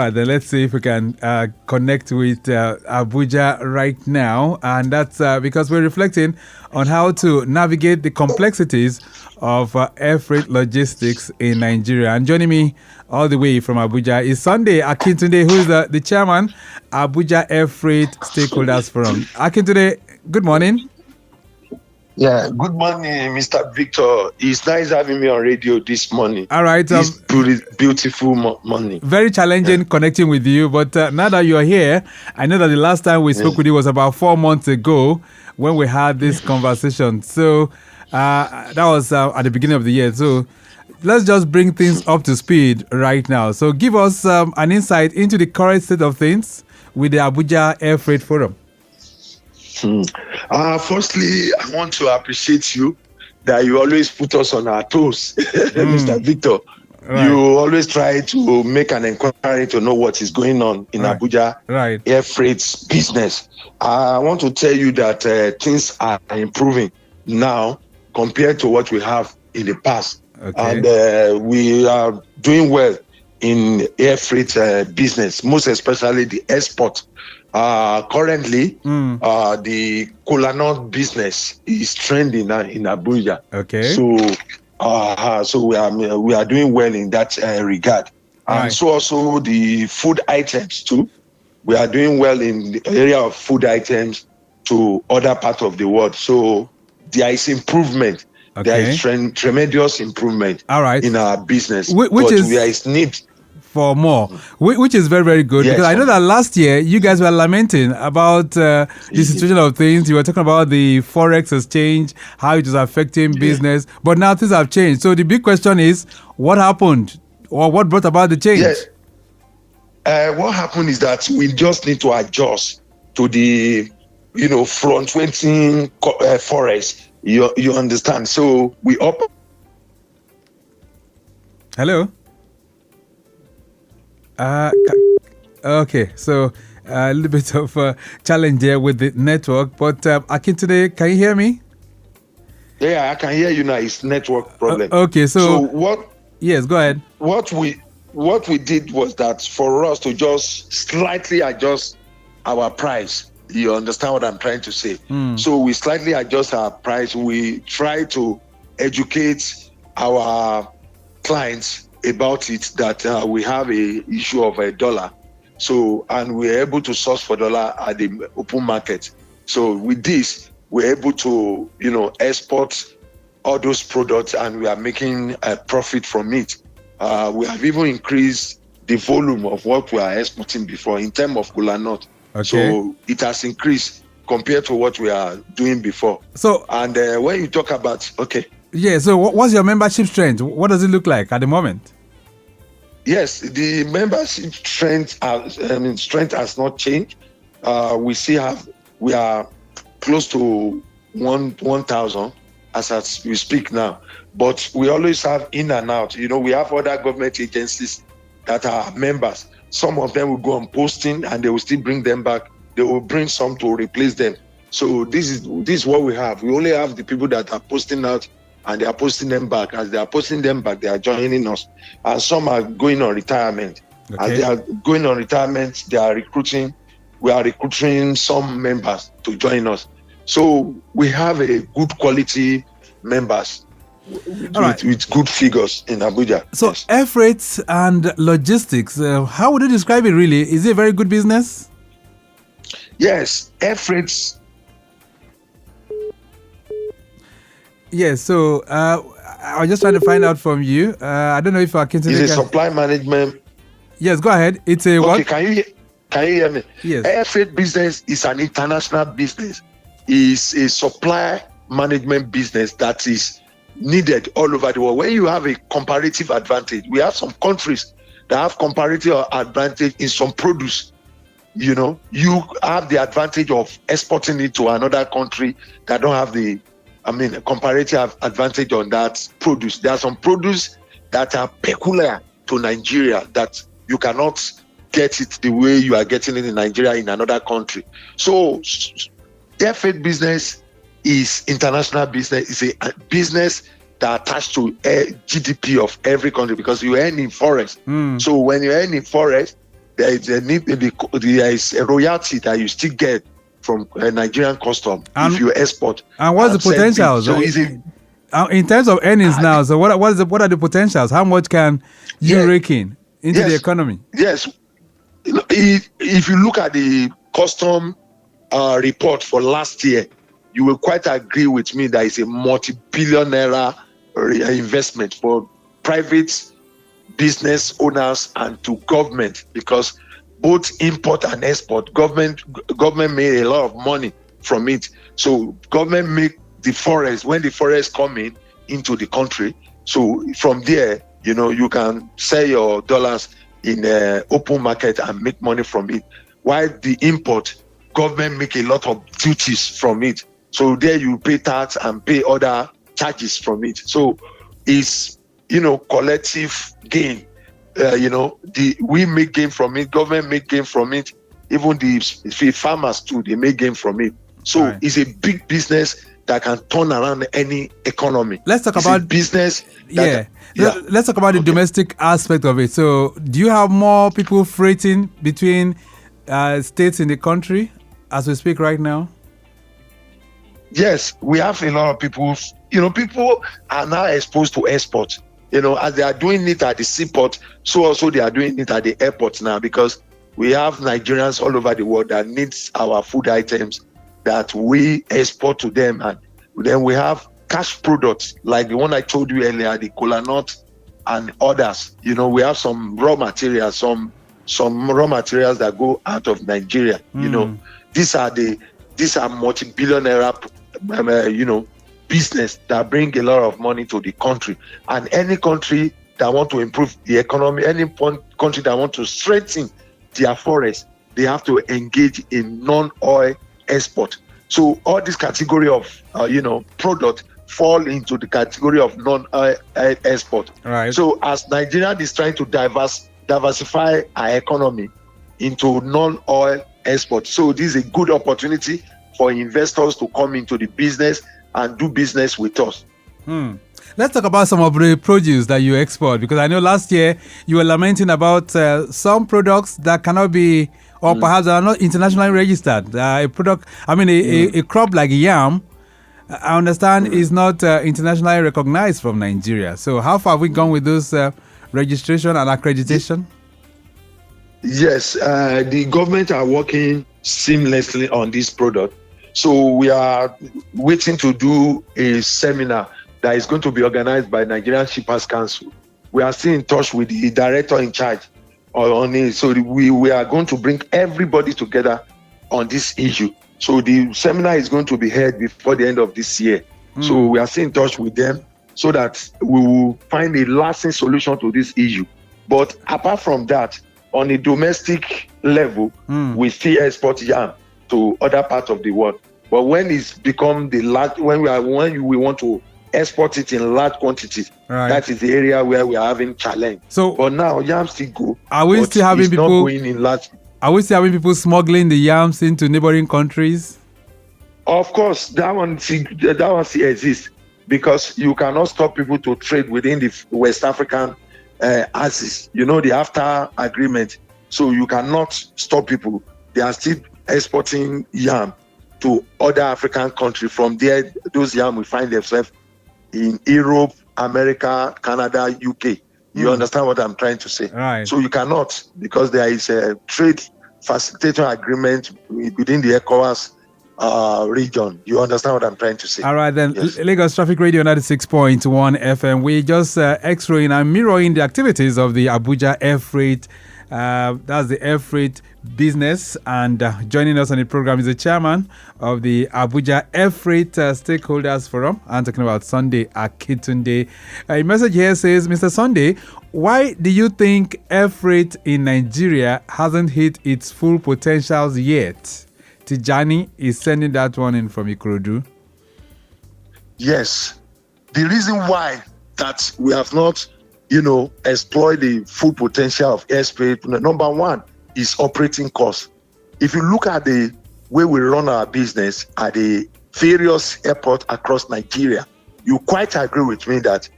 right, then let's see if we can connect with Abuja right now. And that's because we're reflecting on how to navigate the complexities of air freight logistics in Nigeria. And joining me all the way from Abuja is Sunday Akintunde, who is the chairman, Abuja Airfreight Stakeholders Forum. Akintunde, good morning. Yeah, good morning, Mr. Victor. It's nice having me on radio this morning. All right. This beautiful morning. Very challenging connecting with you, but now that you're here, I know that the last time we spoke with you was about 4 months ago when we had this conversation. So that was at the beginning of the year. So let's just bring things up to speed right now. So give us an insight into the current state of things with the Abuja Airfreight Forum. Firstly, I want to appreciate you that you always put us on our toes, Mr. Victor. Right. You always try to make an inquiry to know what is going on in Abuja air freight business. I want to tell you that things are improving now compared to what we have in the past. And we are doing well in air freight business, most especially the export. Currently, the kola nut business is trending in Abuja. So we are doing well in that regard. And so also the food items too. We are doing well in the area of food items to other parts of the world. So there is improvement. There is tremendous improvement in our business. There is need for more, which is very, very good. Yes, because I know that last year you guys were lamenting about the situation of things. You were talking about the forex exchange, how it was affecting business, but now things have changed. So the big question is, what happened, or what brought about the change? Yes. What happened is that we just need to adjust to the, fluctuating forex. You understand? So we up. Hello. Okay, so a little bit of a challenge there with the network, but Akintunde, can you hear me? Yeah, I can hear you now. It's network problem. Okay, so what? Yes, go ahead. What we did was that for us to just slightly adjust our price. You understand what I'm trying to say? So we slightly adjust our price. We try to educate our clients about it, that we have a issue of $1. So, and we're able to source for dollar at the open market. So with this, we're able to, export all those products, and we are making a profit from it. We have even increased the volume of what we are exporting before in terms of kola nut. So it has increased compared to what we are doing before. So, and when you talk about, so what's your membership strength? What does it look like at the moment? Yes, the membership strength has not changed. We are close to 1,000 as we speak now. But we always have in and out. We have other government agencies that are members. Some of them will go on posting and they will still bring them back. They will bring some to replace them. So this is what we have. We only have the people that are posting out, and they are posting them back. As they are posting them back, they are joining us. And some are going on retirement. As they are going on retirement, they are recruiting. We are recruiting some members to join us. So we have a good quality members with good figures in Abuja. So air freight and logistics, how would you describe it really? Is it a very good business? Yes, air freights. Yes, so I was just trying to find out from you. I don't know if I can. It's a supply management. Yes, go ahead. It's a what? Can you hear me? Yes. Air freight business is an international business. It's a supply management business that is needed all over the world. When you have a comparative advantage, we have some countries that have comparative advantage in some produce. You have the advantage of exporting it to another country that don't have the comparative advantage on that produce. There are some produce that are peculiar to Nigeria that you cannot get it the way you are getting it in Nigeria in another country. So air freight business is international business. It's a business that attached to GDP of every country because you earn in forex. So when you earn in forex, there is a need, there is a royalty that you still get from Nigerian custom if you export. And what's the potential? So in terms of earnings now, so what are the potentials? How much can you rake in into the economy? Yes. If you look at the custom report for last year, you will quite agree with me that it's a multi-billion naira investment for private business owners and to government, because both import and export, government made a lot of money from it. So government make the forest, when the forest come into the country, so from there, you can sell your dollars in the open market and make money from it. While the import, government make a lot of duties from it. So there you pay tax and pay other charges from it. So it's, collective gain. We make gain from it, government make gain from it, even the farmers too, they make gain from it. So It's a big business that can turn around any economy. Let's talk about business. Let's talk about the domestic aspect of it. So do you have more people freighting between states in the country as we speak right now? Yes, we have a lot of people. People are now exposed to export. As they are doing it at the seaport, so also they are doing it at the airport now, because we have Nigerians all over the world that needs our food items that we export to them. And then we have cash products like the one I told you earlier, the kola nut and others. We have some raw materials, some raw materials that go out of Nigeria. These are multi-billionaire business that bring a lot of money to the country. And any country that want to improve the economy, any country that want to strengthen their forest, they have to engage in non-oil export. So all this category of product fall into the category of non-oil export. Right. So as Nigeria is trying to diversify our economy into non-oil export, so this is a good opportunity for investors to come into the business and do business with us. Let's talk about some of the produce that you export, because I know last year you were lamenting about some products that cannot be, or perhaps are not internationally registered. A product, a crop like yam, I understand is not internationally recognized from Nigeria. So how far have we gone with those registration and accreditation? Yes, the government are working seamlessly on this product. So we are waiting to do a seminar that is going to be organized by Nigerian Shippers Council. We are still in touch with the director in charge on it. So we are going to bring everybody together on this issue. So the seminar is going to be held before the end of this year. So we are still in touch with them so that we will find a lasting solution to this issue. But apart from that, on a domestic level, we still export yam to other parts of the world. But when it's become when we want to export it in large quantities, that is the area where we are having challenge. So, but now yam still go. Are we still having people going in large? Are we still having people smuggling the yams into neighboring countries? Of course, that one still exists, because you cannot stop people to trade within the West African axis. The AFTA agreement. So you cannot stop people. They are still exporting yam to other African countries. From there, those yam will find themselves in Europe, America, Canada, UK. You understand what I'm trying to say? Right. So you cannot, because there is a trade facilitator agreement within the ECOWAS region. You understand what I'm trying to say? All right, then. Yes. Lagos Traffic Radio 96.1 FM. We just X-raying and mirroring the activities of the Abuja Airfreight. That's the Airfreight business, and joining us on the program is the chairman of the Abuja Airfreight Stakeholders Forum. I'm talking about Sunday Akintunde. A message here says, Mr. Sunday, why do you think airfreight in Nigeria hasn't hit its full potentials yet? Tijani is sending that one in from Ikorodu. Yes, the reason why that we have not exploit the full potential of airspace. Number one is operating costs. If you look at the way we run our business at the various airports across Nigeria, you quite agree with me that,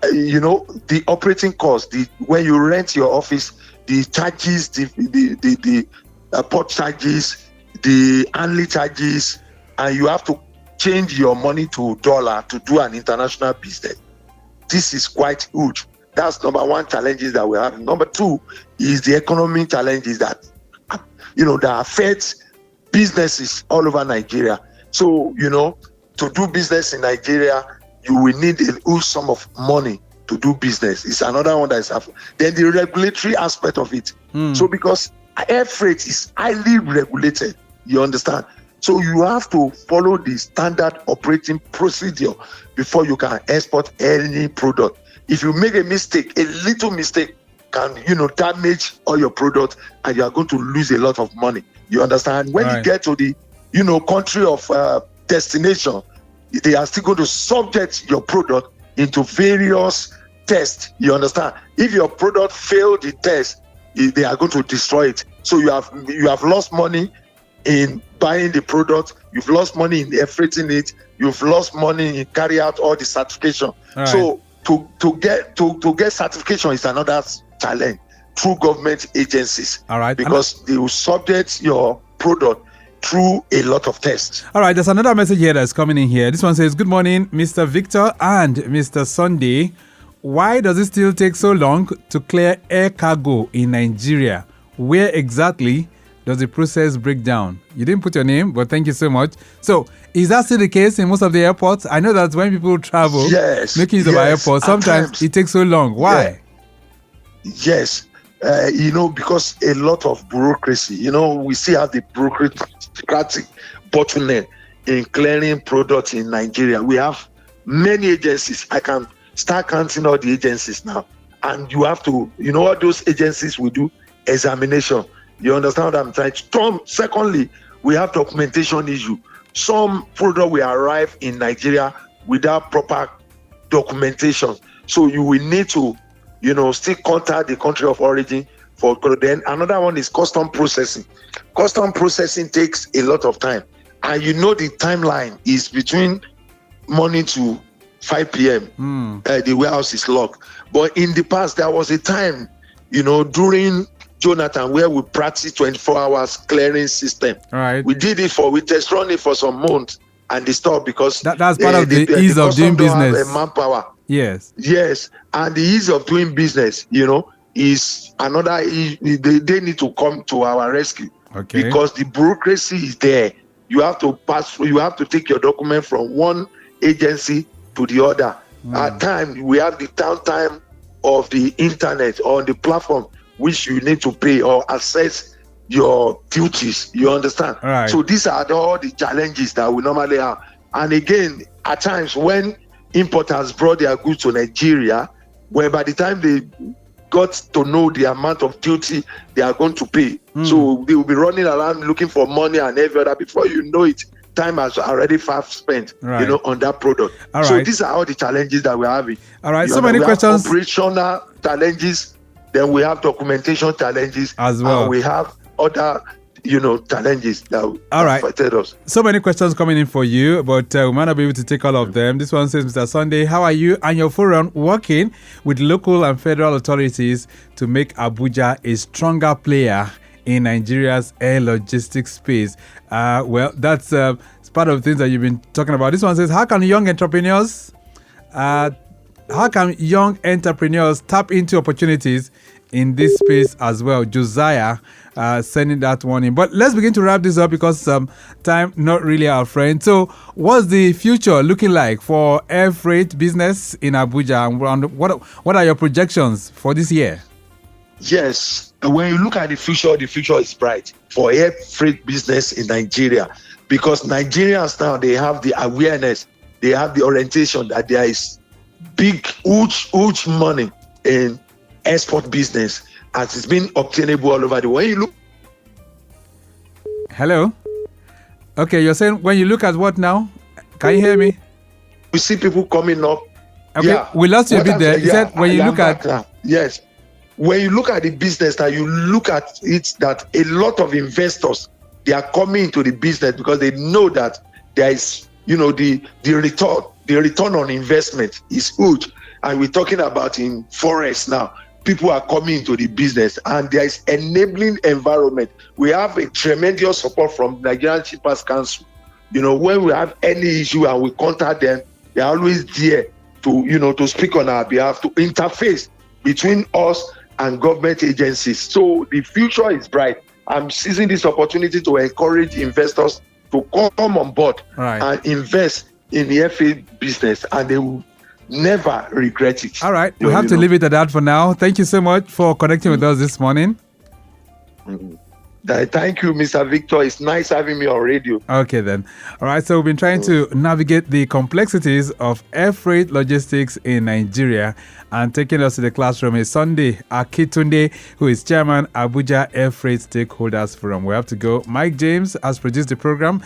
the operating cost, when you rent your office the charges, the port charges, the handling charges, and you have to change your money to dollar to do an international business. This is quite huge. That's number one challenges that we have. Number two is the economic challenges that that affect businesses all over Nigeria. So, to do business in Nigeria, you will need a huge sum of money to do business. It's another one that is happening. Then the regulatory aspect of it. So because air freight is highly regulated, you understand? So you have to follow the standard operating procedure before you can export any product. If you make a mistake, a little mistake can, damage all your product, and you are going to lose a lot of money. You understand? When you get to the, country of destination, they are still going to subject your product into various tests. You understand? If your product failed the test, they are going to destroy it. So you have lost money in buying the product, you've lost money in freighting it, you've lost money in carry out all the certification. Right. So to get certification is another challenge through government agencies. All right. Because they will subject your product through a lot of tests. All right, there's another message here that's coming in here. This one says, good morning, Mr. Victor and Mr. Sunday. Why does it still take so long to clear air cargo in Nigeria? Where exactly does the process break down? You didn't put your name, but thank you so much. So, is that still the case in most of the airports? I know that when people travel, making use of our airports, sometimes it takes so long. Why? Yes. Because a lot of bureaucracy, we still have the bureaucratic bottleneck in clearing products in Nigeria. We have many agencies. I can start counting all the agencies now. And you have to, what those agencies will do? Examination. You understand what I'm trying to? Secondly, we have documentation issue. Some product will arrive in Nigeria without proper documentation. So you will need to, still contact the country of origin for. Then another one is custom processing. Custom processing takes a lot of time. And the timeline is between morning to 5 p.m. The warehouse is locked. But in the past, there was a time, during Jonathan, where we practiced 24 hours clearing system. Right. We test run it for some months and they stopped because that's part of the ease of doing business. Manpower. Yes. Yes. And the ease of doing business, is another. They need to come to our rescue. Okay. Because the bureaucracy is there. You have to pass through. You have to take your document from one agency to the other. At times, we have the downtime of the internet on the platform, which you need to pay or access your duties. You understand? Right. So these are all the challenges that we normally have. And again, at times when importers brought their goods to Nigeria, where by the time they got to know the amount of duty they are going to pay, so they will be running around looking for money and every other. Before you know it, time has already far spent, on that product. All so right. these are all the challenges that we're having. All right. So many questions. Operational challenges. Then we have documentation challenges as well. And we have other, challenges that affected us. So many questions coming in for you, but we might not be able to take all of them. This one says, Mr. Sunday, how are you and your forum working with local and federal authorities to make Abuja a stronger player in Nigeria's air logistics space? Well, that's part of the things that you've been talking about. This one says, how can young entrepreneurs tap into opportunities in this space as well? Josiah sending that one in. But let's begin to wrap this up because time not really our friend. So what's the future looking like for air freight business in Abuja? And what are your projections for this year? Yes, when you look at the future is bright for air freight business in Nigeria, because Nigerians now, they have the awareness, they have the orientation that there is big, huge money in export business as it's been obtainable all over the world. When you look. Hello? Okay, you're saying when you look at what now? Can you hear me? We see people coming up. Okay, we lost you a bit there. You said when you look at. Yes. When you look at the business, that you look at it, that a lot of investors, they are coming into the business because they know that there is, the return on investment is huge. And we're talking about in forex now. people are coming into the business, and there is enabling environment. We have a tremendous support from Nigerian Shippers Council. When we have any issue and we contact them, they're always there to speak on our behalf, to interface between us and government agencies. So the future is bright. I'm seizing this opportunity to encourage investors to come on board and invest in the FA business, and they will never regret it. All right. We have to leave it at that for now. Thank you so much for connecting with us this morning. Thank you, Mr. Victor. It's nice having me on radio. Okay, then. All right. So we've been trying to navigate the complexities of air freight logistics in Nigeria, and taking us to the classroom is Sunday Akintunde, who is chairman Abuja Airfreight Stakeholders Forum. We have to go. Mike James has produced the program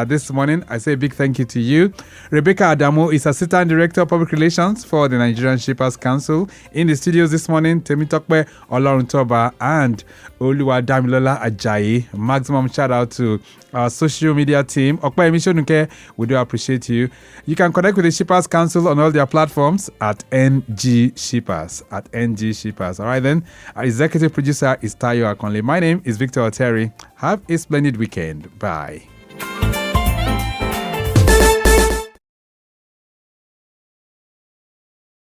this morning. I say a big thank you to you. Rebecca Adamo is assistant director of public relations for the Nigerian Shippers Council. In the studios this morning, Temitokpe Oloruntoba and Oluwadamilola Ajayi. Maximum shout out to our social media team. Okpayemi Shonuke, we do appreciate you. You can connect with the Shippers Council on all their platforms at NG Shippers. All right, then. Our executive producer is Tayo Akonle. My name is Victor Oteri. Have a splendid weekend. Bye.